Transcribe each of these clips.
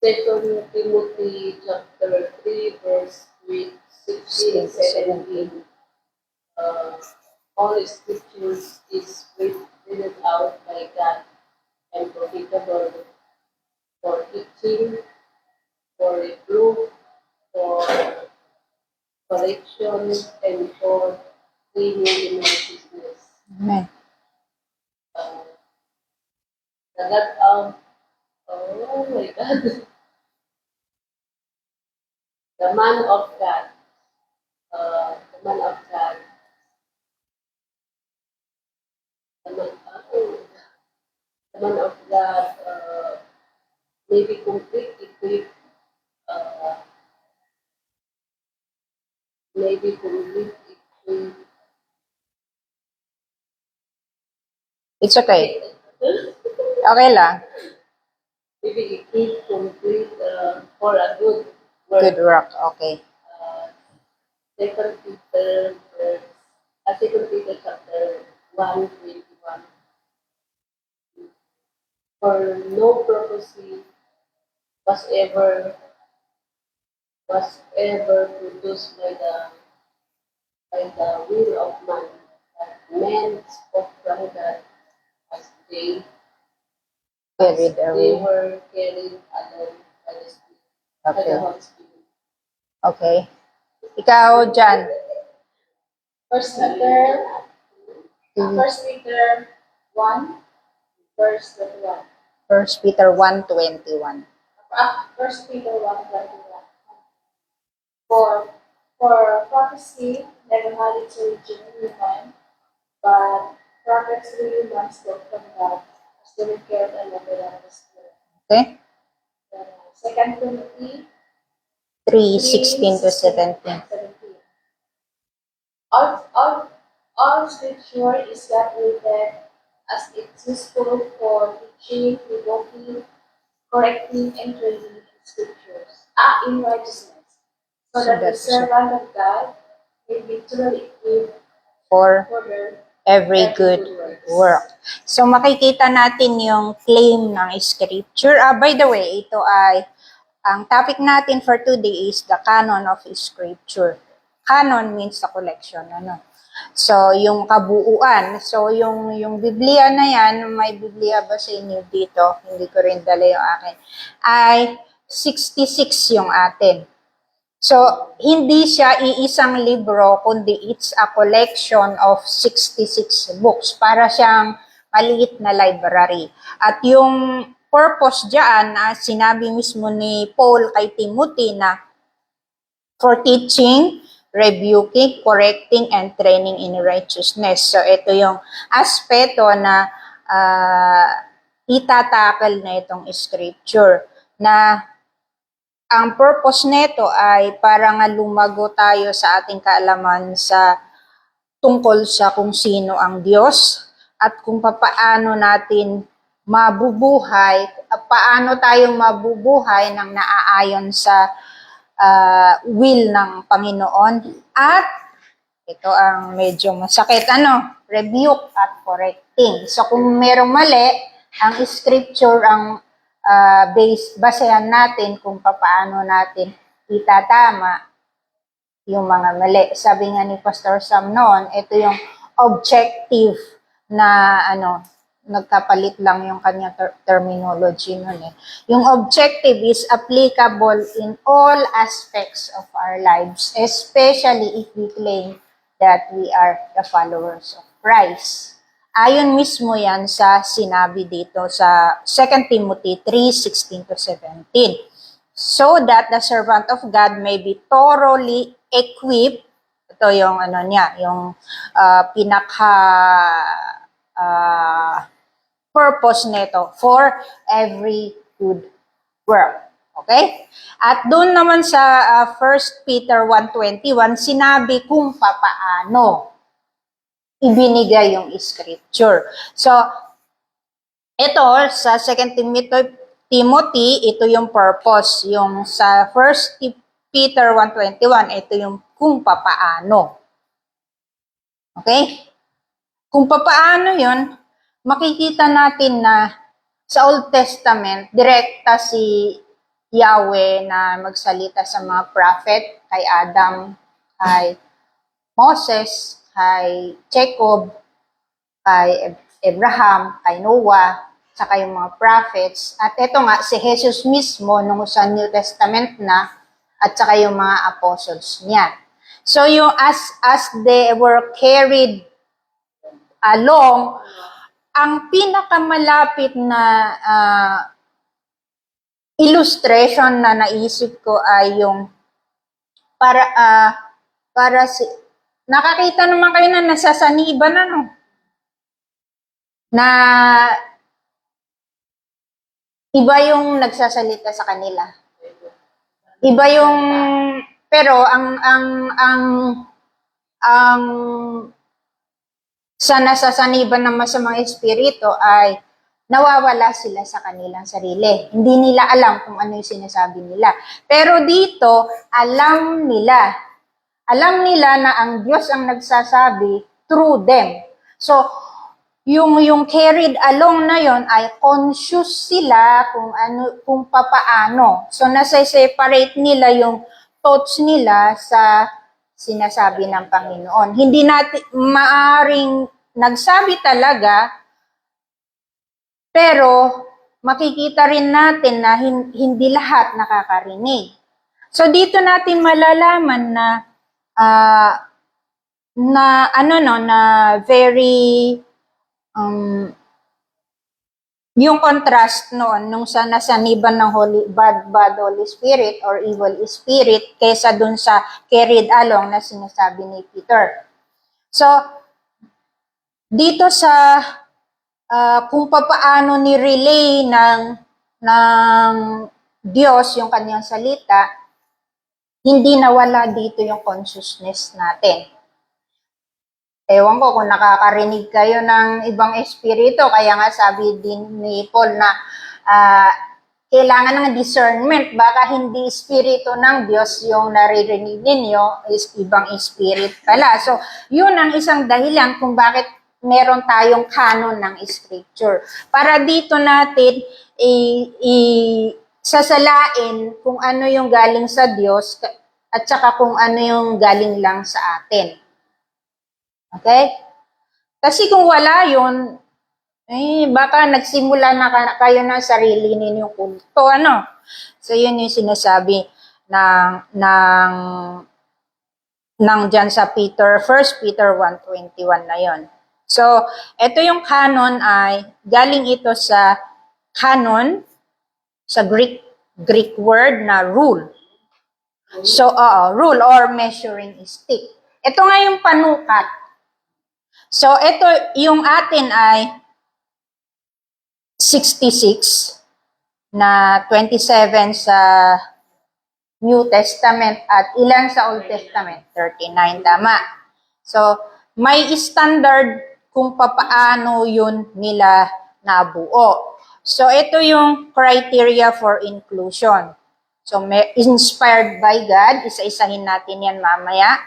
2 Timothy chapter 3, verse 16 and 17. All scriptures is written out by God and profitable for teaching, for reproof, for correction, and for training in righteousness. Amen. The God of, oh my God, the man of God, the man of God, the man, the man of God may be complete, equipped, uh, may be complete, equipped. It's okay. Okay lang. Maybe equipped, complete for a good work. Good work. Okay. Second Peter chapter 1:21. For no prophecy was ever produced by the will of man, but men spoke from God as they Carried they away. were carried along by the Spirit, by the Okay. Holy Spirit. Okay. Ikaw, Jan. First Peter 1, verse 21. 1 Peter 1:21. First Peter 1:21. For prophecy never had its origin in human, but prophets really once spoke from God, as they were carried along by the Spirit. Okay? Second Timothy 3:16 to 17. 17. All scripture is God-breathed, as it's useful for teaching, rebuking, correcting, and training in scriptures, in righteousness, so that the servant of God may be truly equipped For for the every good work. So makikita natin yung claim ng scripture. By the way, ito ay, ang topic natin for today is the canon of scripture. Canon means the collection, ano? So, yung kabuuan. So, yung Biblia na yan, may Biblia ba sa inyo dito? Hindi ko rin dala yung akin. Ay 66 yung atin. So, hindi siya iisang libro, kundi it's a collection of 66 books. Para siyang maliit na library. At yung purpose dyan, sinabi mismo ni Paul kay Timothy na for teaching, rebuking, correcting, and training in righteousness. So, ito yung aspeto na itatakal na itong scripture na ang purpose nito ay para nga lumago tayo sa ating kaalaman sa tungkol sa kung sino ang Diyos at kung paano natin mabubuhay, paano tayong mabubuhay ng naaayon sa will ng Panginoon. At ito ang medyo masakit, rebuke at correcting. So kung merong mali, ang scripture ang basehan natin kung paano natin itatama yung mga mali. Sabi nga ni Pastor Sam noon, ito yung objective na nagkapalit lang yung kanyang terminology noon. Yung objective is applicable in all aspects of our lives, especially if we claim that we are the followers of Christ. Ayon mismo yan sa sinabi dito sa 2 Timothy 3:16 to 17. So that the servant of God may be thoroughly equipped. Ito yung yung purpose nito for every good work. Okay? At doon naman sa 1 Peter 1:21, sinabi kung papaano ibinigay yung scripture. So, ito sa 2 Timothy, ito yung purpose. Yung sa 1 Peter 1:21, ito yung kung papaano. Okay? Kung papaano yun, makikita natin na sa Old Testament, direkta si Yahweh na magsalita sa mga prophet, kay Adam, kay Moses, kay Jacob, kay Abraham, kay Noah, saka yung mga prophets. At ito nga, si Jesus mismo nung sa New Testament na, at saka yung mga apostles niya. So yung as they were carried along, ang pinakamalapit na illustration na naisip ko ay yung para si nakakita naman kayo na nasasaniban na iba yung nagsasalita sa kanila. Iba yung pero ang sa nasasaniban ng masamang espiritu ay nawawala sila sa kanilang sarili. Hindi nila alam kung ano yung sinasabi nila. Pero dito, alam nila. Alam nila na ang Diyos ang nagsasabi through them. So, yung carried along na yon ay conscious sila kung papaano. So, nasa-separate nila yung thoughts nila sa sinasabi ng Panginoon. Hindi natin maaring nagsabi talaga, pero makikita rin natin na hindi lahat nakakarinig. So dito natin malalaman na very yung contrast noon nung sa nasaniban ng bad Holy Spirit or evil spirit kaysa dun sa carried along na sinasabi ni Peter. So dito sa kung papaano ni-relay ng Diyos yung kanyang salita, hindi nawala dito yung consciousness natin. Ewan ko kung nakakarinig kayo ng ibang espiritu, kaya nga sabi din ni Paul na kailangan ng discernment, baka hindi espiritu ng Diyos yung naririnig ninyo, is ibang spirit pala. So, yun ang isang dahilan kung bakit meron tayong canon ng scripture. Para dito natin sasalain kung ano yung galing sa Diyos at saka kung ano yung galing lang sa atin. Okay? Kasi kung wala yun, baka nagsimula na kayo ng sarili ninyong kulto, ano? So, yun yung sinasabi ng dyan sa 1 Peter 1:21 na yon. So, ito yung canon ay galing ito sa canon, sa Greek word na rule. So, rule or measuring stick. Ito nga yung panukat. So, ito yung atin ay 66 na 27 sa New Testament at ilan sa Old Testament? 39, tama. So, may standard kung papaano yun nila nabuo. So, ito yung criteria for inclusion. So, inspired by God, isa-isahin natin yan mamaya.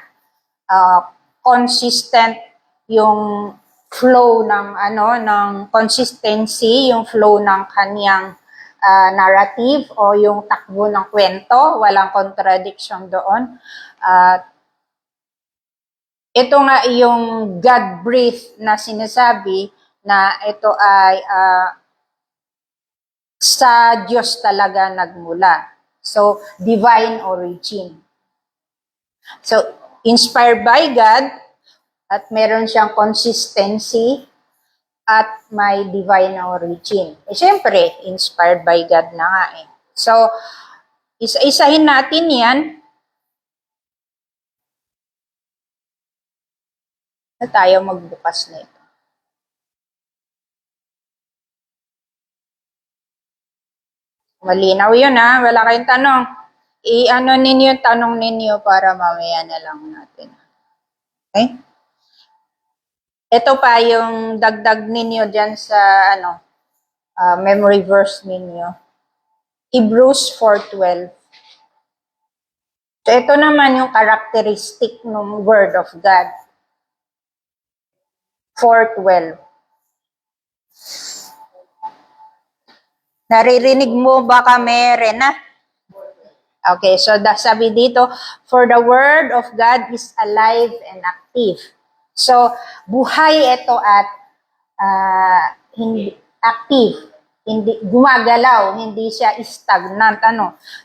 Consistent yung flow ng consistency, yung flow ng kanyang narrative o yung takbo ng kwento, walang contradiction doon. Ito nga yung God-breathed na sinasabi na ito ay sa Diyos talaga nagmula. So, divine origin. So, inspired by God at meron siyang consistency at may divine origin. Siyempre, inspired by God na nga eh. So, isa-isahin natin yan. Na tayo magbukas na ito. Malinaw yun ha, wala kayong tanong. I-ano ninyo yung tanong ninyo para mamaya na lang natin. Okay? Ito pa yung dagdag ninyo dyan sa memory verse ninyo. Hebrews 4:12. So ito naman yung characteristic ng Word of God. 4:12. Naririnig mo baka may Rena? Okay, so sabi dito, for the word of God is alive and active. So, buhay ito at hindi active, hindi gumagalaw, hindi siya stagnant.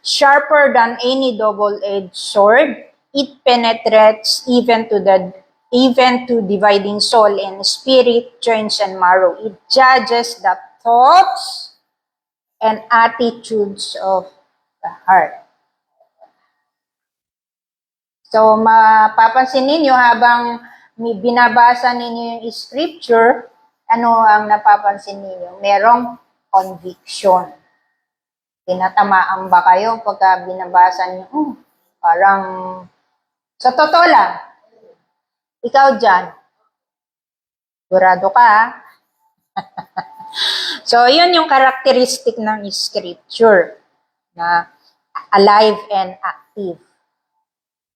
Sharper than any double-edged sword, it penetrates even to dividing soul and spirit, joints and marrow. It judges the thoughts and attitudes of the heart. So, mapapansin ninyo habang binabasa ninyo yung scripture, ano ang napapansin ninyo? Merong conviction. Tinatamaan ba kayo pagka binabasa niyo? Parang, sa totoo lang, ikaw dyan, sigurado ka, ha? So, yun yung characteristic ng scripture na alive and active.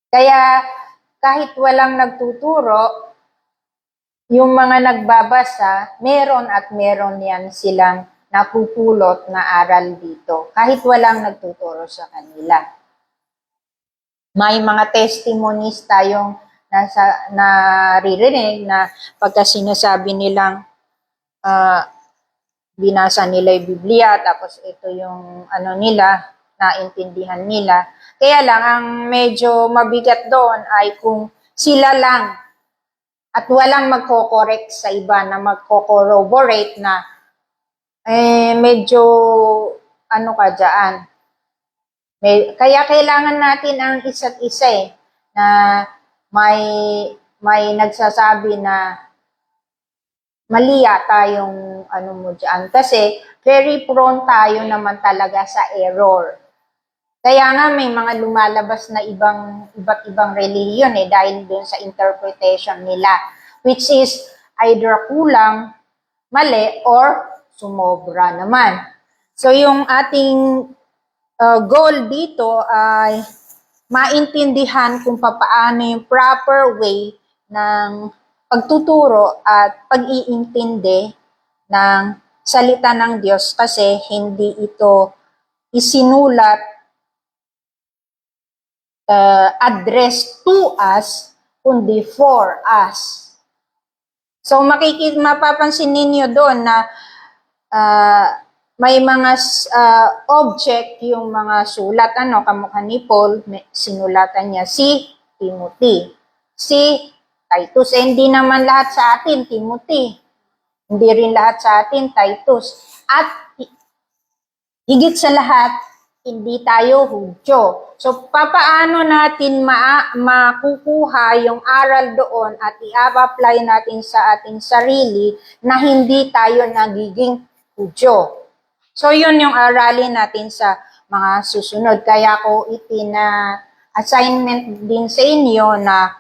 Kaya, kahit walang nagtuturo, yung mga nagbabasa, meron at meron yan silang napupulot na aral dito, kahit walang nagtuturo sa kanila. May mga testimonies tayong naririnig na pagka sinasabi nilang binasa nila yung Biblia, tapos ito yung nila, naintindihan nila. Kaya lang, ang medyo mabigat doon ay kung sila lang at walang magko-correct sa iba na magko-corroborate na medyo ka dyan. Kaya kailangan natin ang isa't isa na may nagsasabi na mali tayong mo dyan. Kasi very prone tayo naman talaga sa error. Kaya nga may mga lumalabas na iba't ibang religion dahil dun sa interpretation nila, which is either kulang, mali, or sumobra naman. So yung ating goal dito ay maintindihan kung paano yung proper way ng pagtuturo at pag-iintindi ng salita ng Diyos kasi hindi ito isinulat addressed to us, kundi for us. So mapapansin ninyo doon na may mga object yung mga sulat, kamukha ni Paul, sinulatan niya si Timothy, si Titus. Hindi naman lahat sa atin, Timothy. Hindi rin lahat sa atin, Titus. At higit sa lahat, hindi tayo Hudyo. So, papaano natin makukuha yung aral doon at i-apply natin sa ating sarili na hindi tayo nagiging Hudyo? So, yun yung aralin natin sa mga susunod. Kaya ko assignment din sa inyo na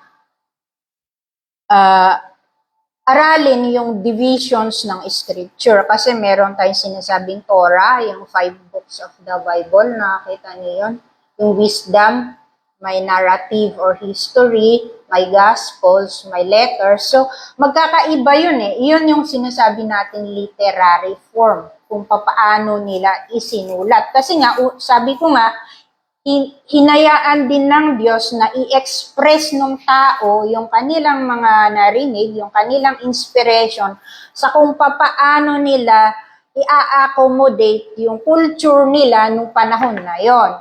aralin yung divisions ng scripture. Kasi meron tayong sinasabing Torah, yung 5 books of the Bible, nakakita niyo yun. Yung wisdom, may narrative or history, may gospels, may letters. So, magkakaiba yun Iyon yung sinasabi natin literary form, kung paano nila isinulat. Kasi nga, sabi ko nga, hinayaan din ng Diyos na i-express ng tao yung kanilang mga narinig, yung kanilang inspiration sa kung paano nila i-accommodate yung culture nila nung panahon na yon.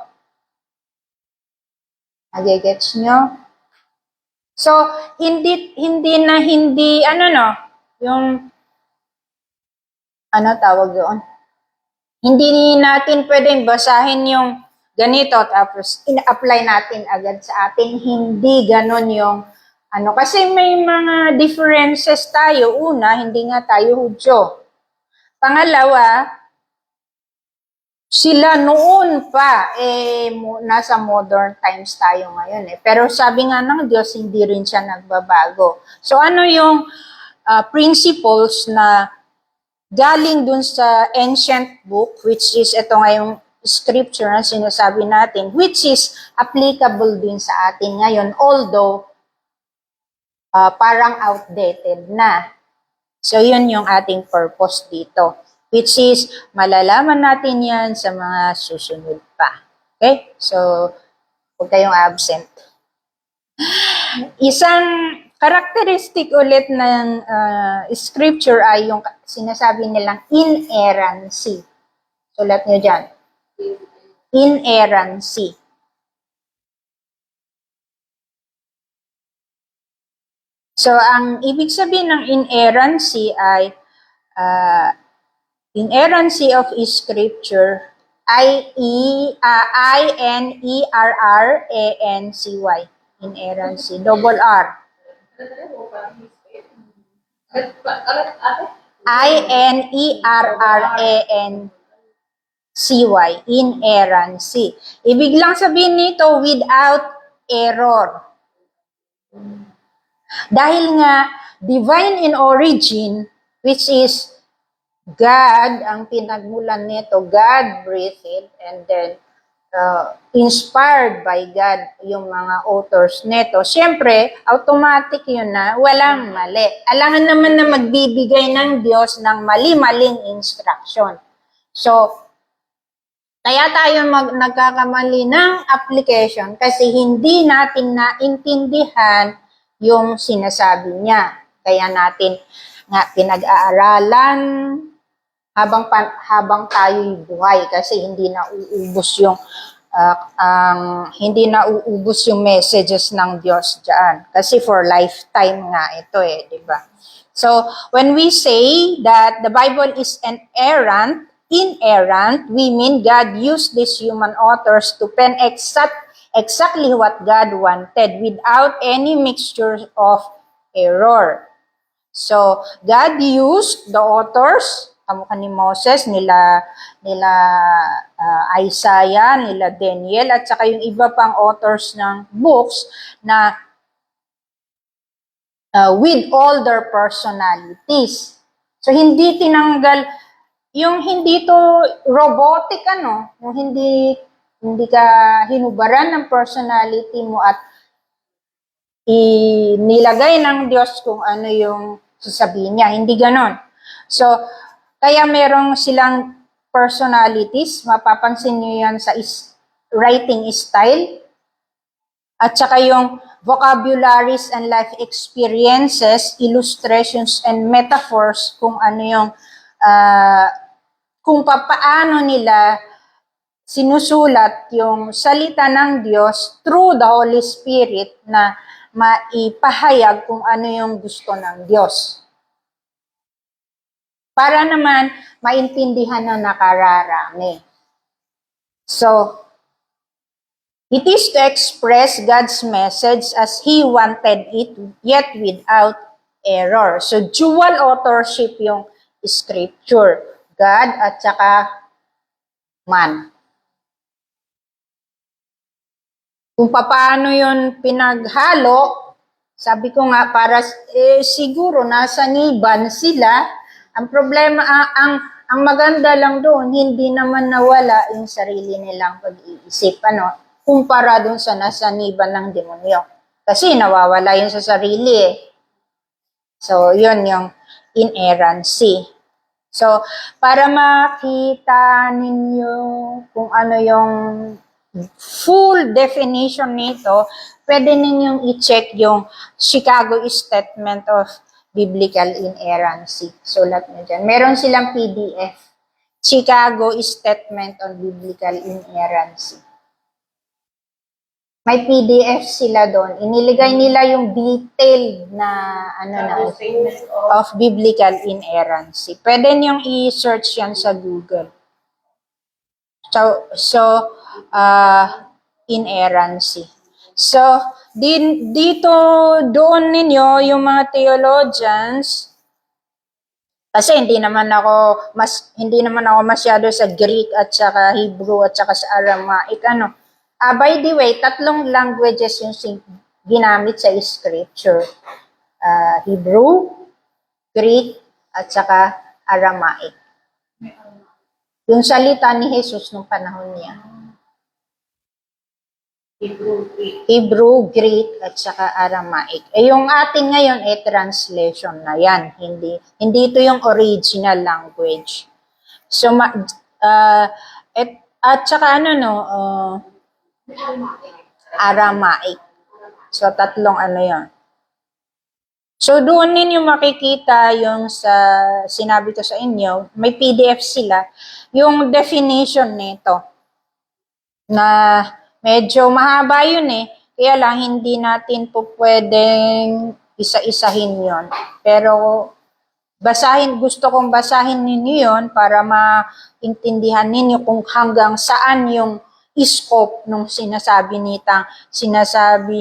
Nagigets nyo? So, hindi yung tawag doon? Hindi natin pwedeng basahin yung ganito, tapos in-apply natin agad sa atin. Hindi ganon yung kasi may mga differences tayo. Una, hindi nga tayo Hudyo. Pangalawa, sila noon pa, nasa modern times tayo ngayon Pero sabi nga ng Diyos, hindi rin siya nagbabago. So ano yung principles na galing dun sa ancient book, which is ito ngayong scripture na sinasabi natin, which is applicable din sa atin ngayon, although parang outdated na. So yun yung ating purpose dito, which is malalaman natin yan sa mga susunod pa. Okay? So, huwag kayong absent. Isang characteristic ulit ng scripture ay yung sinasabi nilang inerrancy. Sulat nyo dyan. Inerrancy. So, ang ibig sabihin ng inerrancy ay inerrancy of scripture I-N-E-R-R-A-N-C-Y. Inerrancy. Double R. I-N-E-R-R-A-N-C-Y. Inerrancy. Ibig lang sabihin nito, without error. Dahil nga, divine in origin, which is God, ang pinagmulan nito, God breathed it, and then inspired by God yung mga authors nito. Siyempre, automatic yun na walang mali. Alangan naman na magbibigay ng Diyos ng mali-maling instruction. So, kaya tayo nagkakamali ng application kasi hindi natin naintindihan yung sinasabi niya. Kaya natin nga pinag-aaralan habang tayo'y buhay kasi hindi nauubos yung messages ng Diyos diyan. Kasi for lifetime nga ito di ba? So, when we say that the Bible is inerrant, we mean God used these human authors to pen exactly what God wanted without any mixture of error. So, God used the authors, kamukha ni Moses, nila Isaiah, nila Daniel, at saka yung iba pang authors ng books na with all their personalities. So, hindi tinanggal, yung hindi to robotic, yung hindi ka hinubaran ng personality mo at inilagay ng Diyos kung ano yung sasabihin niya. Hindi ganon. So, kaya merong silang personalities, mapapansin niyo yan sa writing style, at saka yung vocabularies and life experiences, illustrations and metaphors, kung ano yung, kung paano nila sinusulat yung salita ng Diyos through the Holy Spirit na maipahayag kung ano yung gusto ng Diyos. Para naman maintindihan ng nakararami. So, it is to express God's message as He wanted it, yet without error. So, dual authorship yung scripture. God at saka man. Kung paano yun pinaghalo, sabi ko nga, siguro nasa niban sila. Ang problema, ang maganda lang doon, hindi naman nawala yung sarili nilang pag-iisip, kumpara doon sa nasa niban ng demonyo. Kasi nawawala yun sa sarili So, yun yung inerrancy. So, para makita ninyo kung ano yung full definition nito, pwede ninyong i-check yung Chicago Statement of Biblical Inerrancy. Sulat nyo dyan. Meron silang PDF. Chicago Statement on Biblical Inerrancy. May PDF sila doon. Iniligay nila yung detailed na of biblical inerrancy. Pwede niyong i-search yan sa Google. So inerrancy. So, doon ninyo, yung mga theologians, kasi hindi naman ako masyado sa Greek at saka Hebrew at saka sa Aramaic, by the way, 3 languages yung ginamit sa scripture. Hebrew, Greek, at saka Aramaic. Yung salita ni Jesus nung panahon niya. Hebrew, Greek, at saka Aramaic. Yung atin ngayon, translation na yan. Hindi ito yung original language. So, At saka ano no, Aramaic. So tatlong ano yon. So doon ninyo makikita yung sa sinabi ko sa inyo, may PDF sila, yung definition nito na medyo mahaba yun eh. Kaya lang hindi natin po pwedeng isa-isahin yon. Pero gusto kong basahin ninyo yon para maintindihan ninyo kung hanggang saan yung scope nung sinasabi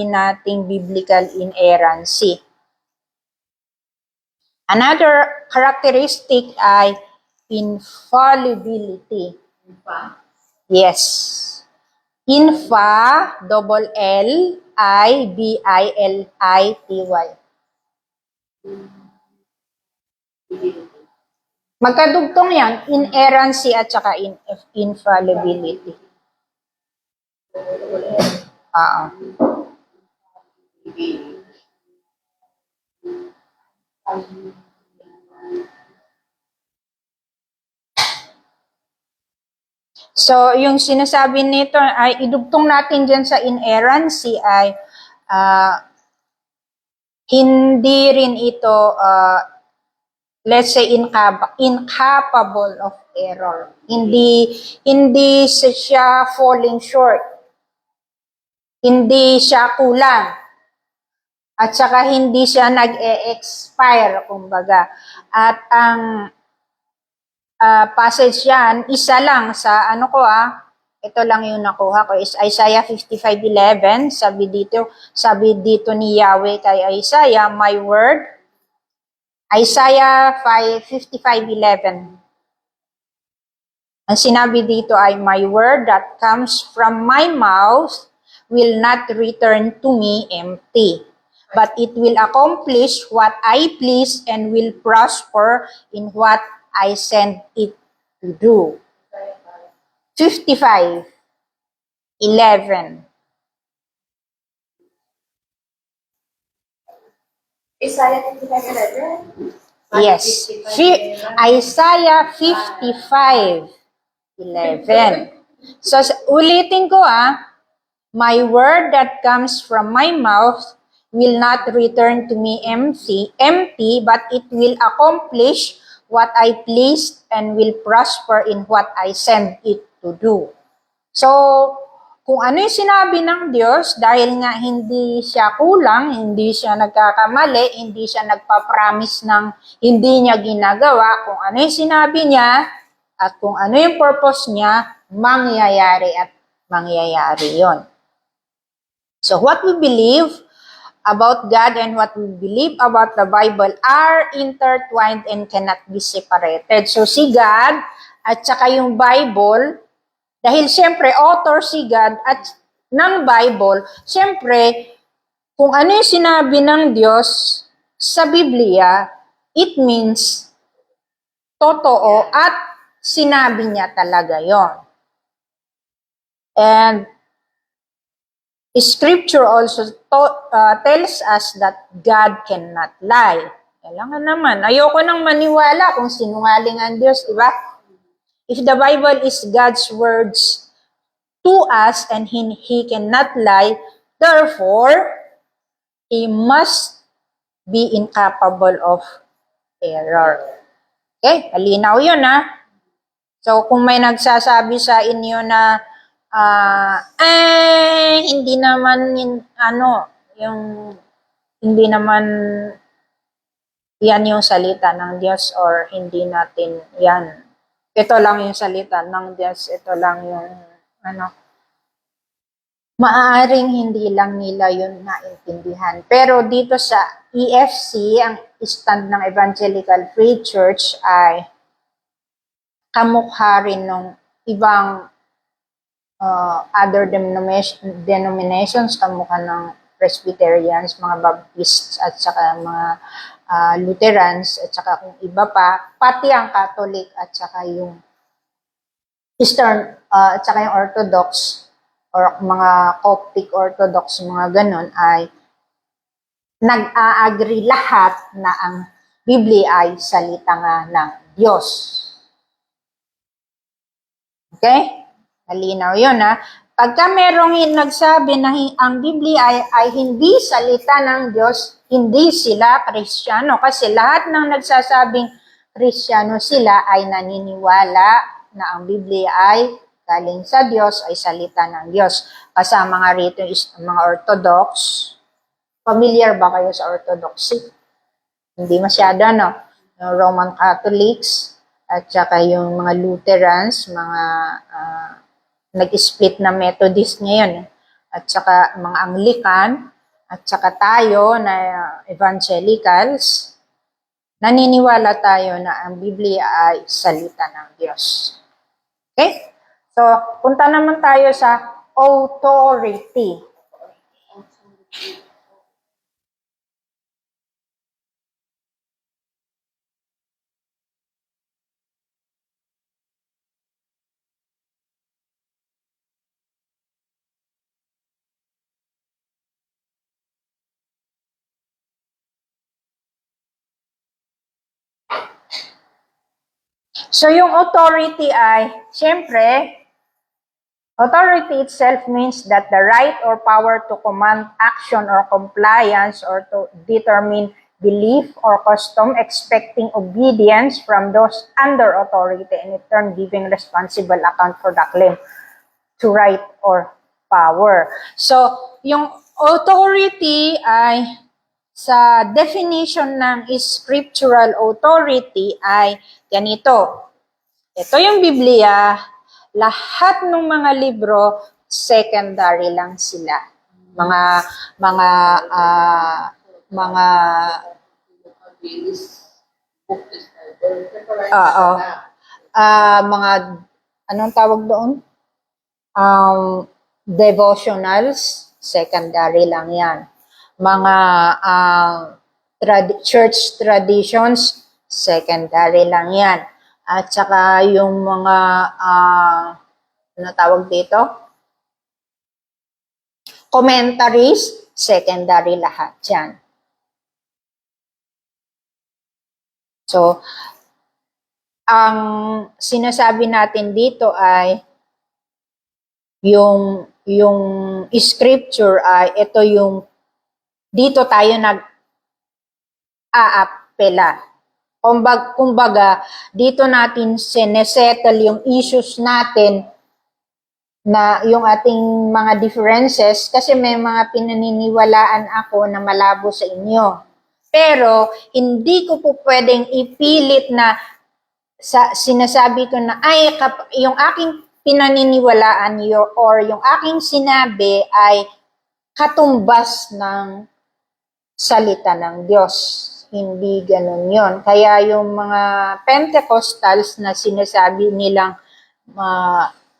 nating biblical inerrancy. Another characteristic ay infallibility. Yes. Double L-I-B-I-L-I-T-Y. Magkadugtong yan, inerrancy at saka infallibility. Oo. So, yung sinasabi nito ay idugtong natin dyan sa inerrancy ay hindi rin ito, let's say, incapable of error. Hindi siya falling short. Hindi siya kulang. At saka hindi siya nag-e-expire, kumbaga. At ang passage yan, isa lang sa ito lang yung nakuha ko, is Isaiah 55:11. Sabi dito ni Yahweh kay Isaiah, my word, Isaiah 55:11. Ang sinabi dito ay, my word that comes from my mouth will not return to me empty, but it will accomplish what I please and will prosper in what I send it to do. 55:11. Isaiah 55:11. Yes. Isaiah 55:11. So, ulitin ko my word that comes from my mouth will not return to me empty, but it will accomplish what I please and will prosper in what I send it to do. So, kung ano yung sinabi ng Diyos, dahil nga hindi siya kulang, hindi siya nagkakamali, hindi siya nagpa-promise ng hindi niya ginagawa, kung ano yung sinabi niya, at kung ano yung purpose niya, mangyayari at mangyayari yon. So, what we believe about God and what we believe about the Bible are intertwined and cannot be separated. So, si God at saka yung Bible, dahil siyempre, author si God at ng Bible, siyempre, kung ano yung sinabi ng Diyos sa Biblia, it means totoo at sinabi niya talaga yon. And Scripture also tells us that God cannot lie. Kailangan naman. Ayoko nang maniwala kung sinungaling ang Diyos, di ba? If the Bible is God's words to us and He cannot lie, therefore, He must be incapable of error. Okay? Malinaw yun, So, kung may nagsasabi sa inyo na hindi naman hindi naman yan yung salita ng Diyos or hindi natin yan. Ito lang yung salita ng Diyos, ito lang yung maaaring hindi lang nila yun naintindihan. Pero dito sa EFC, ang stand ng Evangelical Free Church ay kamukha rin ng ibang other denominations, kamukha ng Presbyterians, mga Baptists, at saka mga Lutherans, at saka kung iba pa, pati ang Catholic, at saka yung Eastern, at saka yung Orthodox, or mga Coptic Orthodox, mga ganon, ay nag-a-agree lahat na ang Biblia ay salita nga ng Diyos. Okay? Malinaw yun, ha? Pagka merong nagsabi na ang Biblia ay hindi salita ng Diyos, hindi sila Kristiyano. Kasi lahat ng nagsasabing Kristiyano sila ay naniniwala na ang Biblia ay galing sa Diyos, ay salita ng Diyos. Kasama nga rito is mga Orthodox. Familiar ba kayo sa Orthodoxy? Hindi masyado, no? Yung Roman Catholics, at saka yung mga Lutherans, mga nag-split na Methodist ngayon, at saka mga Anglican, at saka tayo na Evangelicals, naniniwala tayo na ang Biblia ay salita ng Diyos. Okay? So, punta naman tayo sa authority. So, yung authority ay, siyempre, authority itself means that the right or power to command action or compliance or to determine belief or custom expecting obedience from those under authority and in turn giving responsible account for the claim to right or power. So, yung authority ay sa definition ng scriptural authority ay ganito. Ito yung Biblia, lahat ng mga libro, secondary lang sila. Mga mga anong tawag doon? Devotionals, secondary lang yan. Mga church traditions, secondary lang yan. At saka yung mga, ano tawag dito? Commentaries, secondary lahat yan. So, ang sinasabi natin dito ay yung scripture ay ito yung dito tayo nag-aapela. Kumbaga, dito natin sinesettle yung issues natin na yung ating mga differences kasi may mga pinaniniwalaan ako na malabo sa inyo. Pero, hindi ko po pwedeng ipilit na sinasabi ko na, yung aking pinaniniwalaan or yung aking sinabi ay katumbas ng salita ng Diyos. Hindi ganun yon. Kaya yung mga Pentecostals na sinasabi nilang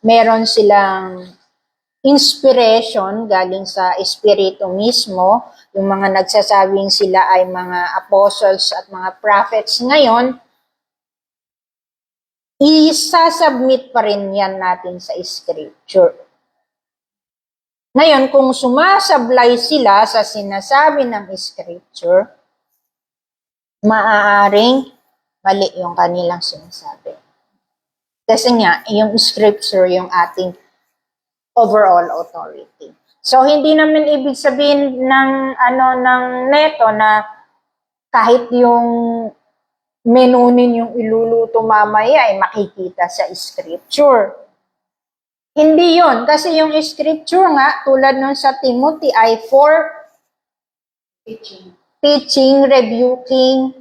meron silang inspiration galing sa Espiritu mismo, yung mga nagsasabing sila ay mga apostles at mga prophets ngayon, isasubmit pa rin yan natin sa Scripture. Ngayon, kung sumasablay sila sa sinasabi ng Scripture, maaaring mali yung kanilang sinasabi. Kasi nga, yung Scripture, yung ating overall authority. So, hindi naman ibig sabihin ng neto na kahit yung menunin yung iluluto mamaya ay makikita sa Scripture. Hindi yon kasi yung Scripture nga, tulad nun sa Timothy ay for teaching, rebuking,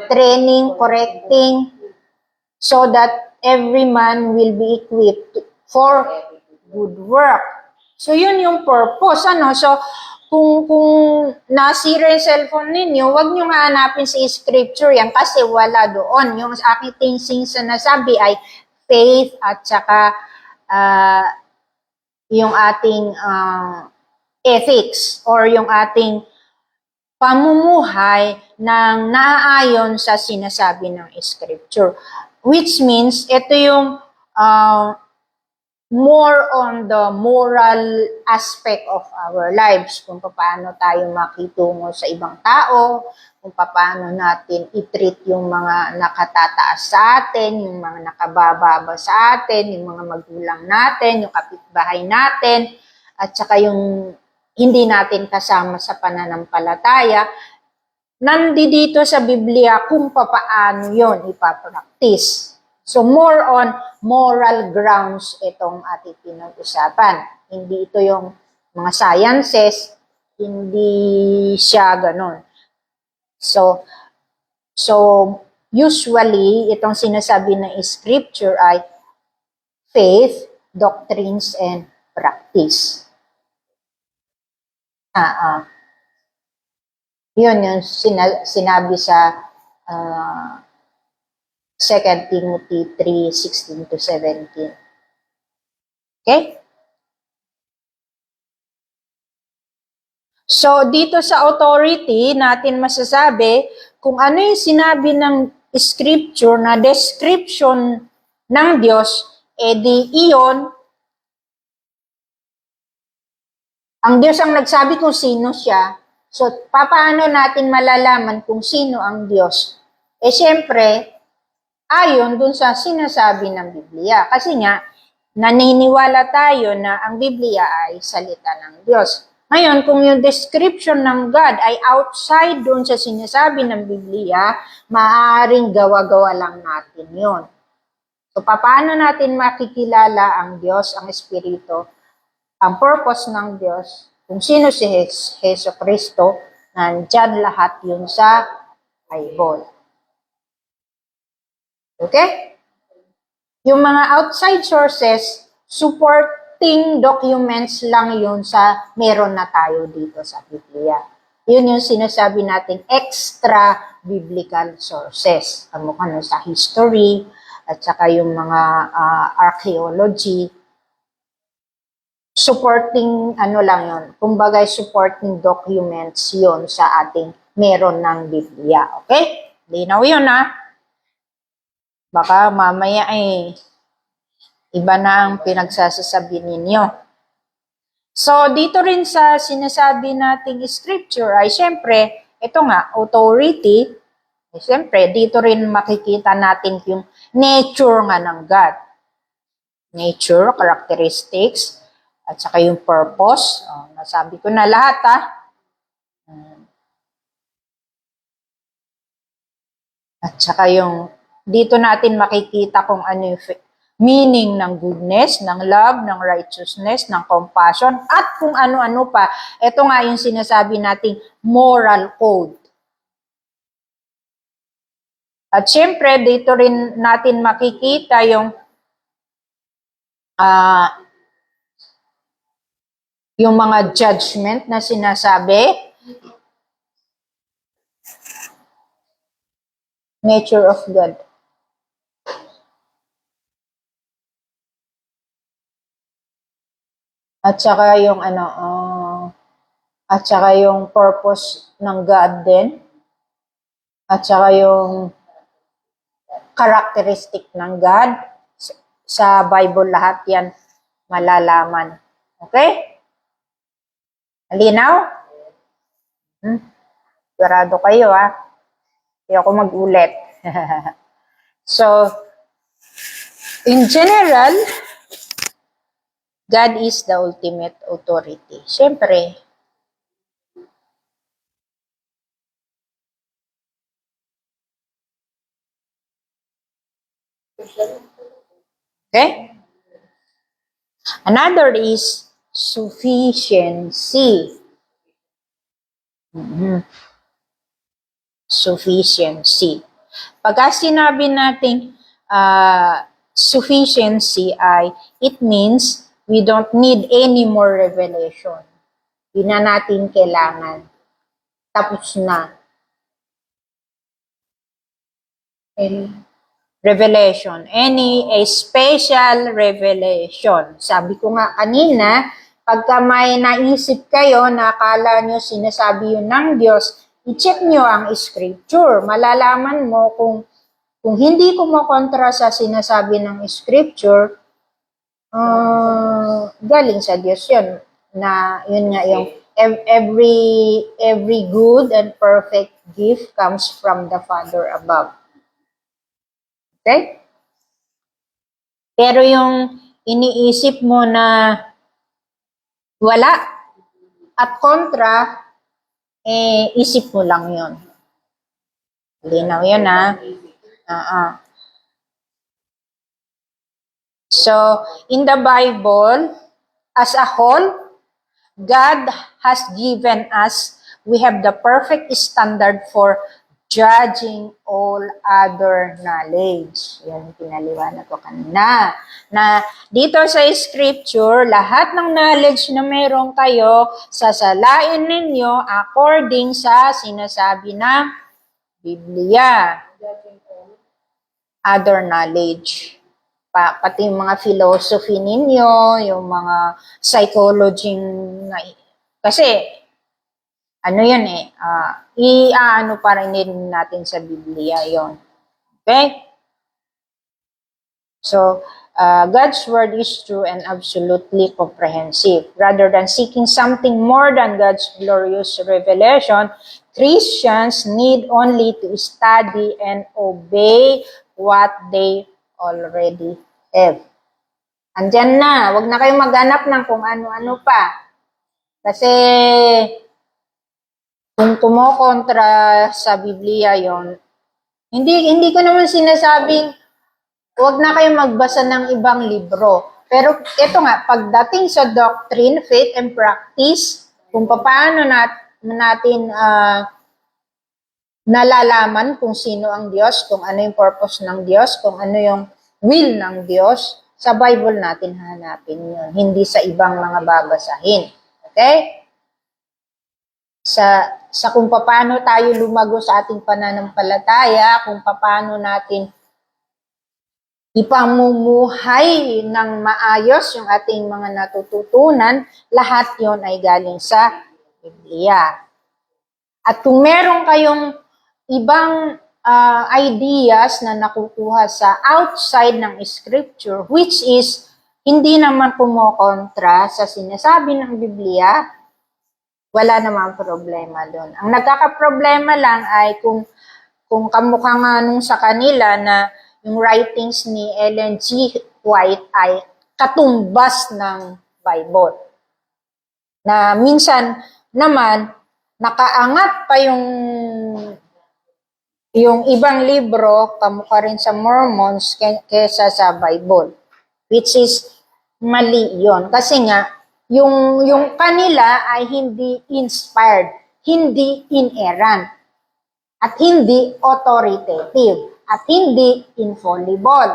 training, correcting, so that every man will be equipped for good work. So, yun yung purpose. So, kung nasira yung cellphone ninyo, huwag nyo nga hanapin sa Scripture yan kasi wala doon. Yung aking teaching sa nasabi ay faith at saka yung ating ethics or yung ating pamumuhay ng naaayon sa sinasabi ng Scripture. Which means, ito yung more on the moral aspect of our lives, kung paano tayo makitungo sa ibang tao, kung paano natin i-treat yung mga nakatataas sa atin, yung mga nakabababa sa atin, yung mga magulang natin, yung kapitbahay natin, at saka yung hindi natin kasama sa pananampalataya. Nandito sa Biblia kung papaano yon ipapractice. So more on moral grounds itong ating pinag-usapan. Hindi ito yung mga sciences, hindi siya ganun. So usually, itong sinasabi ng scripture ay faith, doctrines, and practice. Yun yung sinabi sa 2 Timothy 3:16-17. Okay? So, dito sa authority, natin masasabi kung ano yung sinabi ng scripture na description ng Diyos, di iyon, ang Diyos ang nagsabi kung sino siya. So, paano natin malalaman kung sino ang Diyos? Siyempre, ayon dun sa sinasabi ng Biblia. Kasi nga, naniniwala tayo na ang Biblia ay salita ng Diyos. Ngayon, kung yung description ng God ay outside dun sa sinasabi ng Biblia, maaaring gawa-gawa lang natin yun. So, paano natin makikilala ang Diyos, ang Espiritu, ang purpose ng Diyos, kung sino si Heso Kristo, nandyan lahat yun sa Bible. Okay? Yung mga outside sources, supporting documents lang yun sa meron na tayo dito sa Biblia. Yun yung sinasabi natin extra biblical sources. Ano sa history, at saka yung mga archaeology, supporting lang yun. Kumbaga, supporting documents yun sa ating meron ng Biblia. Okay? Linaw yun Baka mamaya iba na ang pinagsasasabi ninyo. So, dito rin sa sinasabi nating scripture ay syempre, ito nga, authority. Syempre, dito rin makikita natin yung nature nga ng God. Nature, characteristics, at saka yung purpose. Nasabi ko na lahat At saka yung dito natin makikita kung ano yung meaning ng goodness, ng love, ng righteousness, ng compassion, at kung ano-ano pa. Ito nga yung sinasabi nating moral code. At syempre, dito rin natin makikita yung mga judgment na sinasabi. Nature of God. At saka yung at saka yung purpose ng God din. At saka yung characteristic ng God. Sa Bible lahat yan malalaman. Okay? Malinaw? Sigurado kayo Hindi ako mag-ulit. So, in general, God is the ultimate authority. Siyempre, okay? Another is sufficiency. Sufficiency. Pagka sinabi natin sufficiency ay, it means we don't need any more revelation. Hindi na natin kailangan. Tapos na. Revelation. A special revelation. Sabi ko nga kanina, pagka may naisip kayo na akala nyo sinasabi yun ng Diyos, i-check nyo ang scripture. Malalaman mo kung hindi kumokontra sa sinasabi ng scripture, galing sa Diyos yun. Na yun nga yung every good and perfect gift comes from the Father above. Okay? Pero yung iniisip mo na wala at kontra, isip mo lang yun. Linaw yun, ha? So, in the Bible, as a whole, God has given us, we have the perfect standard for judging all other knowledge. Yan, pinaliwanag ko kanina. Na dito sa scripture, lahat ng knowledge na meron kayo, sasalain ninyo according sa sinasabi ng Biblia. Other knowledge. Pati yung mga philosophy ninyo, yung mga psychology, kasi, ano yan iaano pa rin din natin sa Biblia yon. Okay? So, God's word is true and absolutely comprehensive. Rather than seeking something more than God's glorious revelation, Christians need only to study and obey what they already have. Andyan na, wag na kayong maghanap ng kung ano-ano pa. Kasi, kung kumokontra sa Biblia yon, hindi ko naman sinasabing wag na kayong magbasa ng ibang libro. Pero ito nga, pagdating sa doctrine, faith, and practice, kung paano natin nalalaman kung sino ang Diyos, kung ano yung purpose ng Diyos, kung ano yung will ng Diyos, sa Bible natin hanapin yun, hindi sa ibang mga babasahin. Okay? Sa kung paano tayo lumago sa ating pananampalataya, kung paano natin ipamumuhay ng maayos yung ating mga natututunan, lahat yon ay galing sa Biblia. At kung meron kayong ibang ideas na nakukuha sa outside ng scripture, which is hindi naman kumokontra sa sinasabi ng Biblia, wala namang problema doon. Ang nagkakaproblema lang ay kung kamukha nga nung sa kanila na yung writings ni Ellen G. White ay katumbas ng Bible. Na minsan naman, nakaangat pa yung ibang libro, kamukha rin sa Mormons, kesa sa Bible. Which is, mali yon. Kasi nga, yung kanila ay hindi inspired, hindi inerrant, at hindi authoritative, at hindi infallible.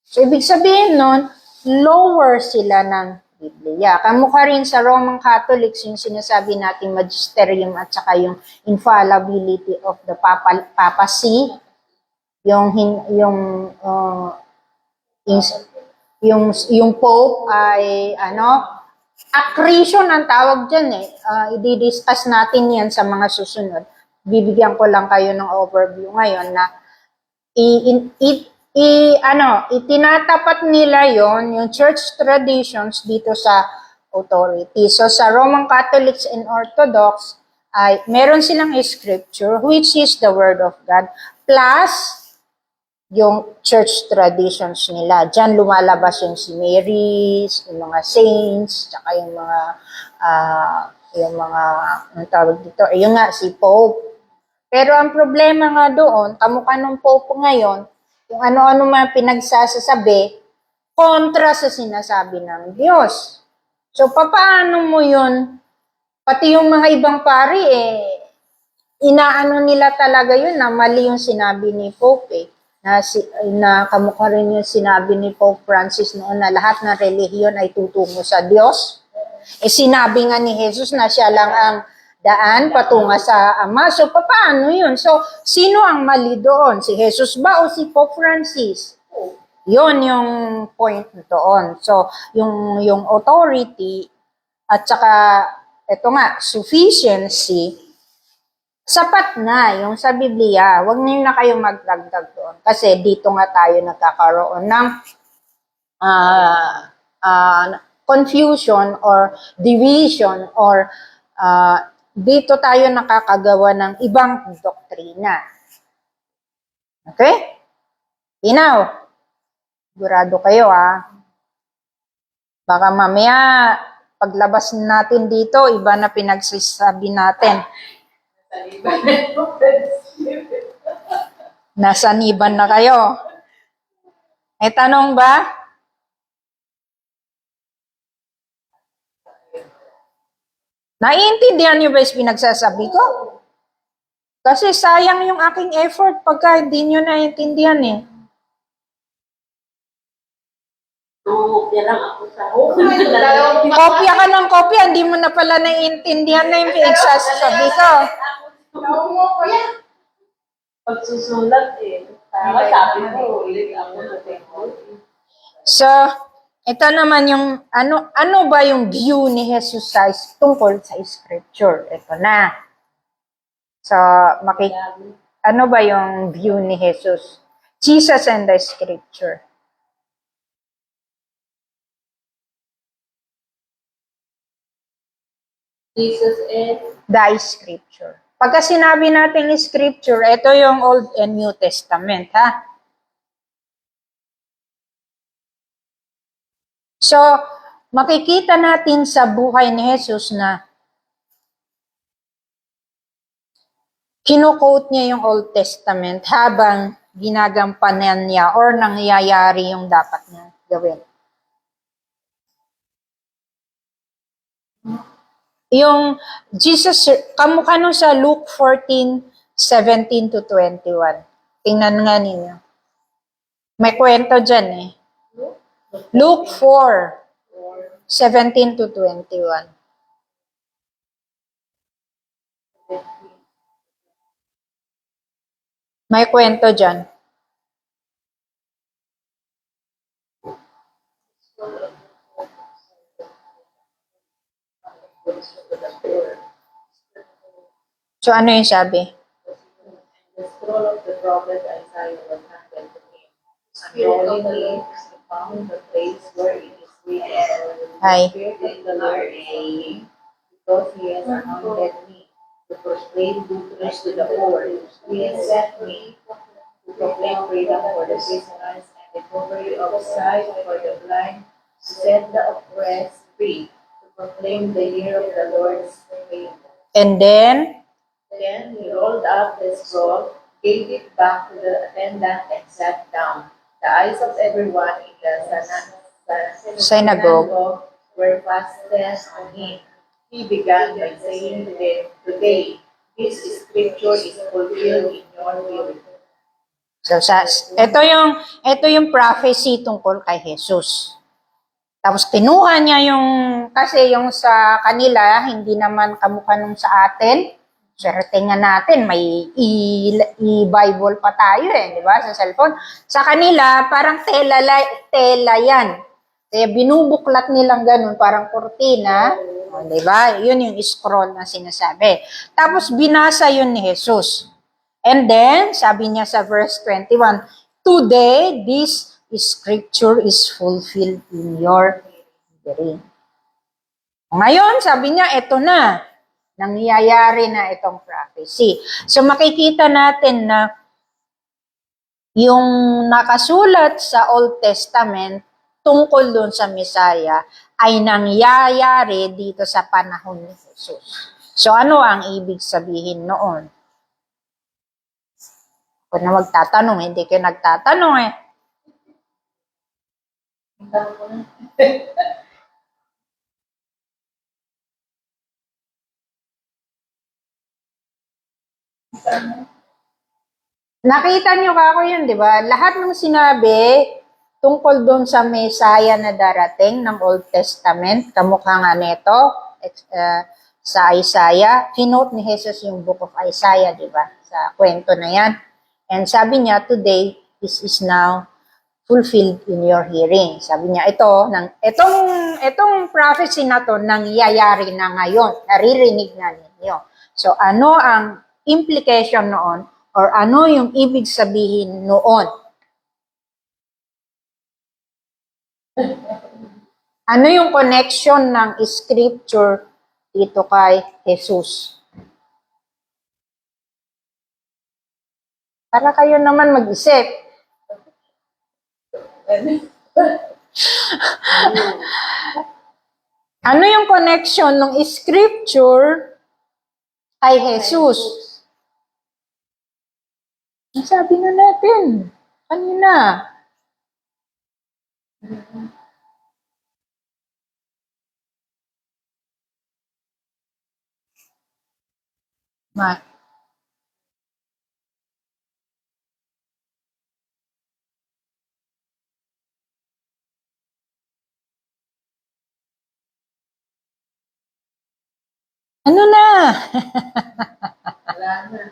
So, ibig sabihin nun, lower sila ng Biblia. Kamukha rin sa Roman Catholics, yung sinasabi natin magisterium at saka yung infallibility of the papacy, yung Pope ay accretion ang tawag dyan i-discuss natin yan sa mga susunod. Bibigyan ko lang kayo ng overview ngayon na itinatapat nila yung church traditions dito sa authority. So sa Roman Catholics and Orthodox ay meron silang scripture which is the word of God plus yung church traditions nila. Diyan lumalabas yung si Mary's, yung mga saints, tsaka yung mga ang tawag dito, yung nga si Pope. Pero ang problema nga doon, kamukha ng Pope ngayon, kung ano-ano mga pinagsasasabi, kontra sa sinasabi ng Diyos. So, paano mo yun? Pati yung mga ibang pari, inaano nila talaga yun na mali yung sinabi ni Pope na kamukha rin yung sinabi ni Pope Francis noon na lahat ng relihiyon ay tutungo sa Diyos. Sinabi nga ni Jesus na siya lang ang daan patungo sa Ama. So, paano yun? So, sino ang mali doon? Si Jesus ba o si Pope Francis? Yun yung point doon. So, yung authority at saka, eto nga, sufficiency, sapat na yung sa Biblia. Huwag niyo na kayong magdagdag doon. Kasi dito nga tayo nagkakaroon ng confusion or division or dito tayo nakakagawa ng ibang doktrina. Okay? Inaw. Sigurado kayo Baka mamaya paglabas natin dito, iba na pinagsasabi natin. Nasaniban na kayo. May tanong ba? Naiintindihan niyo ba yung pinagsasabi ko? Kasi sayang yung aking effort pagka hindi niyo naiintindihan eh. Yan lang ako sa Kopya ka ng kopya, hindi mo na pala naiintindihan na yung pinagsasabi ko. pagsusulat Tama, sabi mo, ulit ako na So, ito naman yung, ano ba yung view ni Jesus tungkol sa scripture? Ito na. So, ano ba yung view ni Jesus? Jesus and the scripture. Jesus and The scripture. Pagka sinabi natin scripture, ito yung Old and New Testament, ha? So, makikita natin sa buhay ni Jesus na kino-quote niya yung Old Testament habang ginagampanan niya or nangyayari yung dapat niya gawin. Yung Jesus, kamukha nung sa Luke 14:17 to 21. Tingnan nga ninyo. May kwento dyan eh. Luke 4:17 to 21. May kwento dyan. So ano yung sabi? the scroll of the prophet Isaiah was handed to him. And rolling it, he found the place where it is written, Hi. The Spirit of the Lord is on me, because he has anointed me to proclaim good news to the poor. He has sent me to proclaim freedom for the prisoners and recovery of sight for the blind, to set the oppressed free, to proclaim the year of the Lord's favor. And then, Then he rolled up the scroll, gave it back to the attendant, and sat down. The eyes of everyone in the synagogue were fastened on him. He began by saying to them, Today, this scripture is fulfilled in your hearing. so ito yung prophecy tungkol kay Jesus. Tapos kinuha niya kasi yung sa kanila, hindi naman kamukha nung sa atin. Swerte nga natin, may e-Bible pa tayo di ba, sa cellphone. Sa kanila, parang tela yan. Kaya binubuklat nilang ganun, parang kurtina, di ba? Yun yung scroll na sinasabi. Tapos binasa yun ni Jesus. And then, sabi niya sa verse 21, Today, this scripture is fulfilled in your hearing. Ngayon, sabi niya, eto na. Nangyayari na itong prophecy. So makikita natin na yung nakasulat sa Old Testament tungkol doon sa Messiah ay nangyayari dito sa panahon ni Jesus. So ano ang ibig sabihin noon? Kung na magtatanong, hindi kayo nagtatanong Nakita niyo kako yun, di ba? Lahat ng sinabi tungkol doon sa Messiah na darating ng Old Testament, kamukha nga nito, sa Isaiah, kinote ni Jesus yung book of Isaiah, di ba? Sa kwento na yan. And sabi niya, today, this is now fulfilled in your hearing. Sabi niya, itong prophecy na to, nangyayari na ngayon. Naririnig na ninyo. So, ano ang implication noon or ano yung ibig sabihin noon? Ano yung connection ng scripture dito kay Jesus? Para kayo naman mag-isip. Ano yung connection ng scripture kay Jesus? Sabi na natin kanina. Ma. Ano na? Wala na.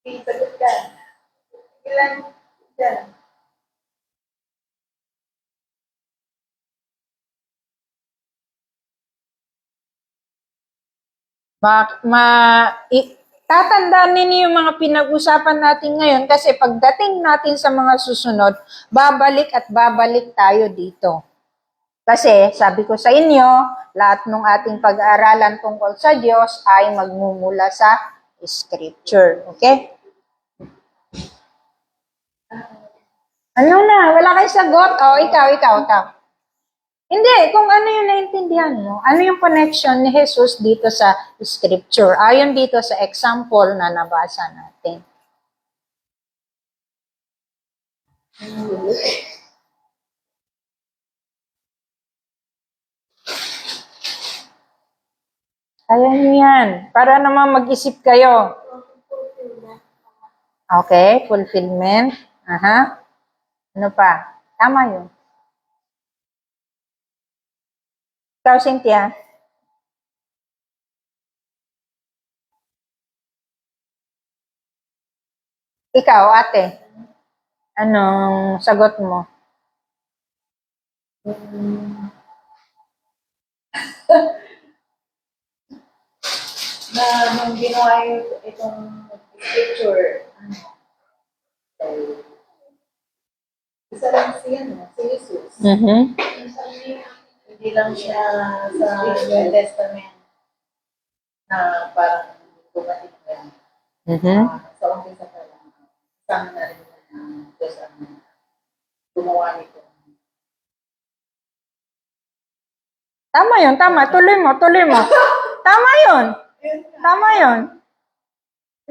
Sagot ka. Ilan dyan? Tatandaan ninyo yung mga pinag-usapan natin ngayon kasi pagdating natin sa mga susunod, babalik at babalik tayo dito. Kasi sabi ko sa inyo, lahat ng ating pag-aaralan tungkol sa Diyos ay magmumula sa Scripture. Okay? Ano na? Wala kayong sagot? O, ikaw. Hindi, kung ano yung naintindihan mo, ano yung connection ni Jesus dito sa Scripture, ayon dito sa example na nabasa natin. Kaya nyo yan. Para naman mag-isip kayo. Okay, fulfillment. Aha. Ano pa? Tama yun. Ikaw, Cynthia. Ikaw, ate. Anong sagot mo? Na nung ginawa itong picture, isa lang si Jesus. Hindi lang siya sa New Testament na parang dumating na. Sa umpisa pa lang, kasama na rin ng Diyos ang gumawa nito. Tama yun, tama. Tuloy mo. Tama yun.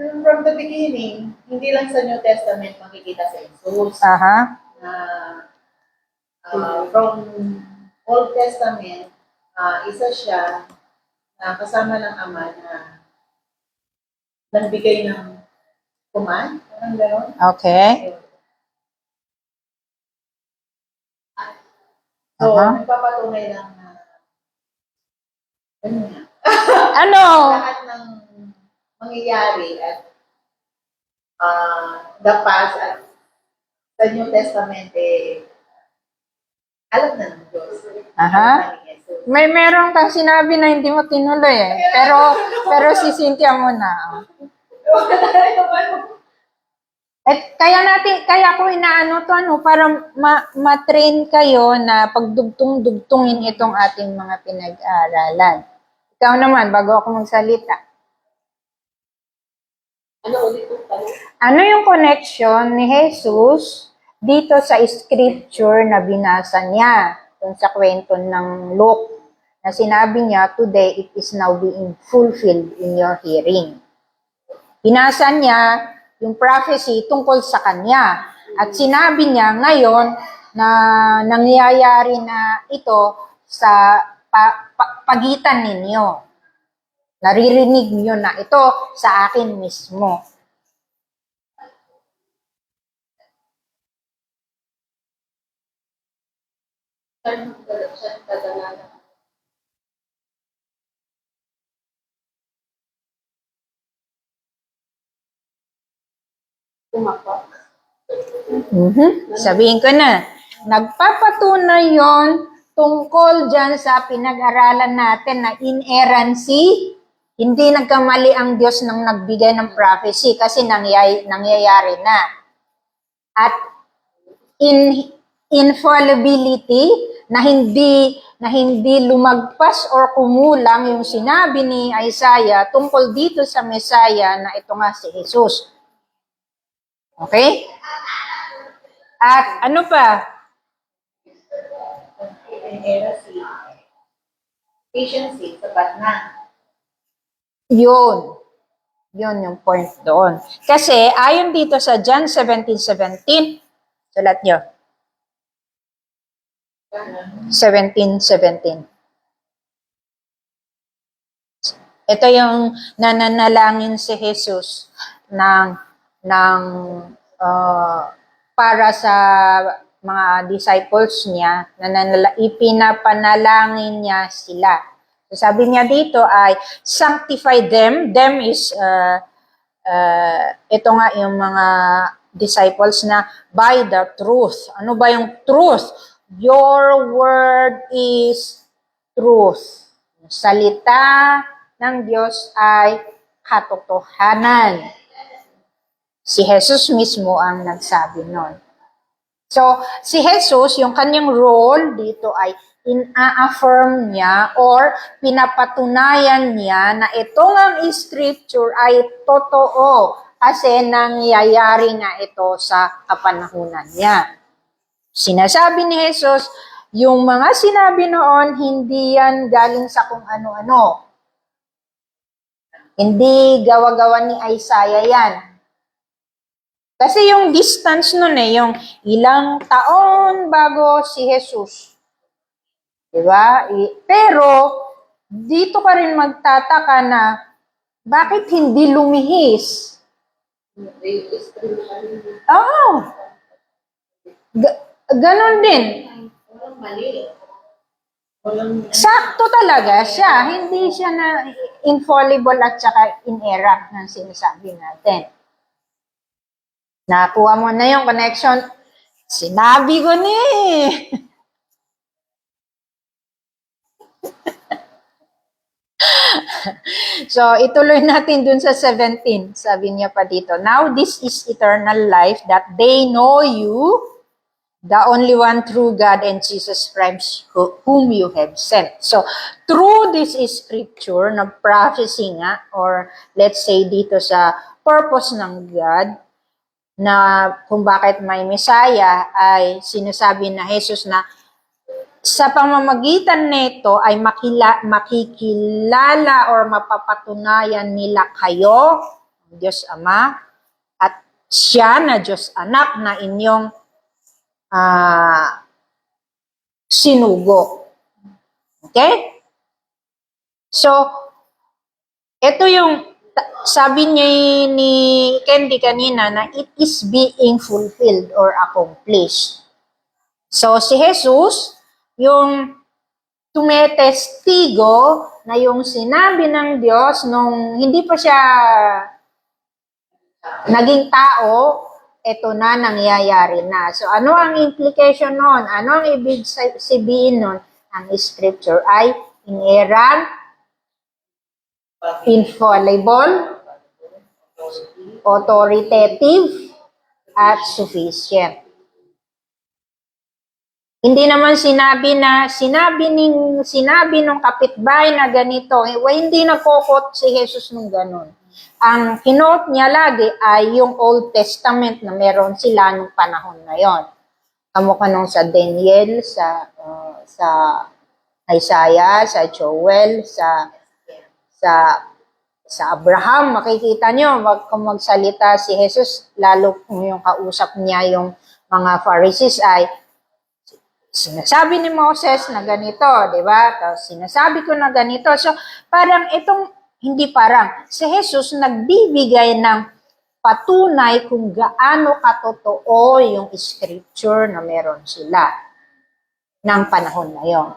From the beginning, hindi lang sa New Testament makikita sa Jesus. Aha. From Old Testament, isa siya na kasama ng Ama na nagbigay ng command, parang gano'n. Okay. So, Aha. nagpapatunay lang na Ano? lahat ng mangyayari at the past at sa New Testament, alam na ng Diyos. Aha. Meron kang sinabi na hindi mo tinuloy eh. Pero si Cynthia muna. Kaya ko inaano to para ma-train kayo na pagdugtong-dugtungin itong ating mga pinag-aaralan. Ikaw naman, bago ako magsalita. Ano yung connection ni Jesus dito sa scripture na binasa niya dun sa kwento ng Luke na sinabi niya, today it is now being fulfilled in your hearing. Binasa niya yung prophecy tungkol sa kanya. At sinabi niya ngayon na nangyayari na ito sa pagitan ninyo. Naririnig niyo na ito sa akin mismo. Sabihin ko na, nagpapatunay yon tungkol dyan sa pinag-aralan natin na inerrancy. Hindi nagkamali ang Diyos nang nagbigay ng prophecy kasi nangyayari na. at infallibility na hindi lumagpas or kumulang yung sinabi ni Isaiah tungkol dito sa Messiah na ito nga si Jesus. Okay? At ano pa? Inerrancy. Efficiency, sapat na. Yun. Yun yung point doon. Kasi ayon dito sa John 17:17, salat nyo. 17:17. Ito yung nananalangin si Jesus ng para sa mga disciples niya, ipinapanalangin niya sila. So, sabi niya dito ay, sanctify them. Them is, ito nga yung mga disciples na by the truth. Ano ba yung truth? Your word is truth. Salita ng Diyos ay katotohanan. Si Jesus mismo ang nagsabi nun. So, si Jesus, yung kanyang role dito ay ina-affirm niya or pinapatunayan niya na itong ang scripture ay totoo kasi nangyayari nga ito sa kapanahunan niya. Sinasabi ni Jesus, yung mga sinabi noon, hindi yan galing sa kung ano-ano. Hindi gawa-gawa ni Isaiah yan. Kasi yung distance nun yung ilang taon bago si Jesus. Diba? Pero, dito ka rin magtataka na, bakit hindi lumihis? Oo. Ganon din. Walang mali. Sakto talaga siya. Hindi siya na infallible at saka inerrant ng sinasabi natin. Nakuha mo na yung connection. Sinabi ko ni. So, ituloy natin dun sa 17. Sabi niya pa dito, now this is eternal life, that they know you, the only one true God, and Jesus Christ, whom you have sent. So, through this scripture, na prophecy nga, or let's say dito sa purpose ng God, na kung bakit may Messiah, ay sinasabi na Jesus na sa pamamagitan nito ay makikilala or mapapatunayan nila kayo, Diyos Ama, at siya na Diyos Anak na inyong sinugo. Okay? So, ito yung sabi niya ni Candy kanina na it is being fulfilled or accomplished. So, si Jesus, yung tumetestigo na yung sinabi ng Diyos nung hindi pa siya naging tao, ito na nangyayari na. So, ano ang implication nun? Ano ang ibig sabihin nun? Ang scripture ay inerrant, infallible, authoritative, at sufficient. Hindi naman sinabi nung kapitbahay na ganito, hindi nagkokot si Jesus nung ganun. Ang kinote niya lagi ay yung Old Testament na meron sila nung panahon na yon. Kamukha nung sa Daniel, sa Isaiah, sa Joel, sa Abraham, makikita nyo, kung magsalita si Jesus, lalo kung yung kausap niya yung mga Pharisees ay, sinasabi ni Moses na ganito, di ba? Tapos sinasabi ko na ganito. So, si Jesus nagbibigay ng patunay kung gaano katotoo yung scripture na meron sila ng panahon na yon.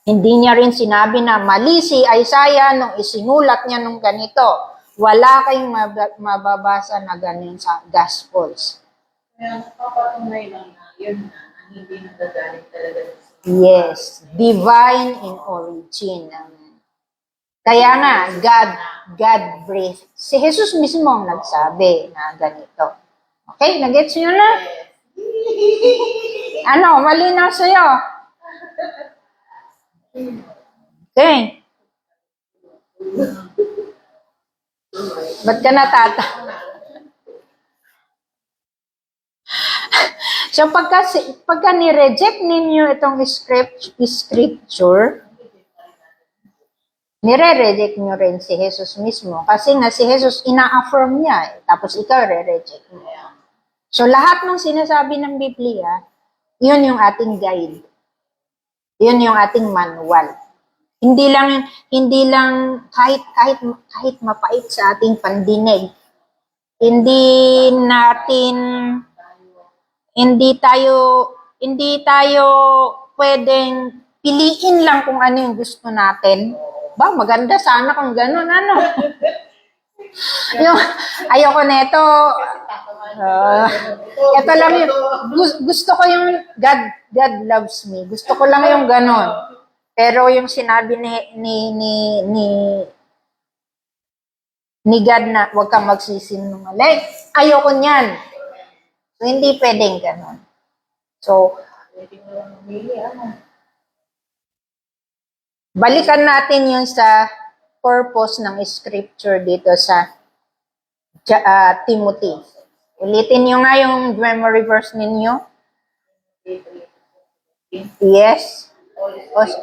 Hindi niya rin sinabi na mali si Isaiah nung isinulat niya nung ganito. Wala kayong mababasa na ganyan sa Gospels. Kaya napapatunay lang na yun na hindi nagagaling talaga. Yes, divine in origin. Kaya nga, God breathed. Si Jesus mismo ang nagsabi na ganito. Okay, nagets nyo na? Ano, malinaw sa'yo? Okay. Ba't ka natata? So, pagka ni-reject ninyo itong scripture, nire-reject nyo rin si Jesus mismo. Kasi nga si Jesus ina-affirm niya. Tapos ikaw re-reject mo. So, lahat ng sinasabi ng Biblia, yun yung ating guide. Yun yung ating manual. Hindi lang kahit mapait sa ating pandinig. Hindi tayo pwedeng piliin lang kung ano yung gusto natin. Ba, maganda sana kung gano'n, ano. Ayoko nito. Ito lang yung, gusto ko yung God loves me. Gusto ko lang yung gano'n. Pero yung sinabi ni God na huwag kang magsisinungaling, ayoko niyan. So, hindi pwedeng gano'n. So, balikan natin yun sa purpose ng scripture dito sa Timothy. Ulitin nyo nga yung memory verse ninyo. Yes.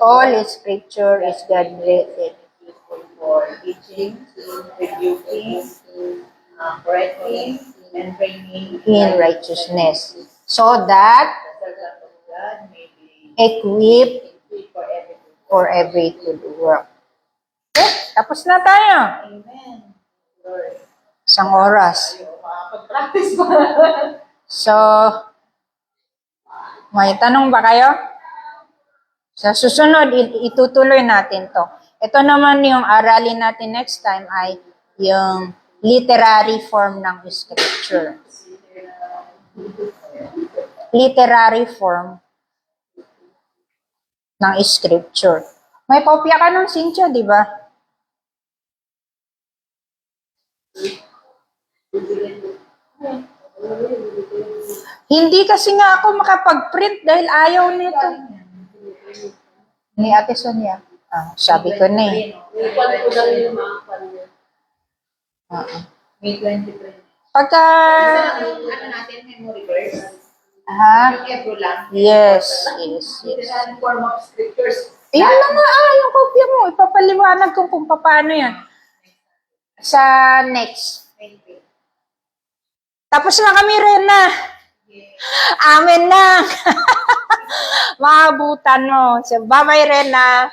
All scripture is God-breathed. For teaching, rebuking, correcting, and training In righteousness. So that the servant of God may be equipped equipped for for every every good work. Okay, tapos na tayo. Amen. Lord. Isang oras. Makapag-practice pa. So, may tanong ba kayo? Sa susunod, itutuloy natin to. Ito naman yung aralin natin next time ay yung literary form ng scripture. Literary form ng scripture. May kopya ka ng Cynthia, di ba? Hindi kasi nga ako makapag-print dahil ayaw nito. Ni Ate Sonia. Sabi ko na eh. Ipan ko na rin yung mga pan niya. May 23. Pagka... Yung ano natin, memory verse. Ha? Yung Ebro lang. Yes. Literal form of scriptures. Yun lang nga, yung kopya mo. Ipapaliwanag ko kung paano yan. Sa next. 20. Tapos na kami rin na. Amen na. Maabutan mo. So, bye-bye rin na.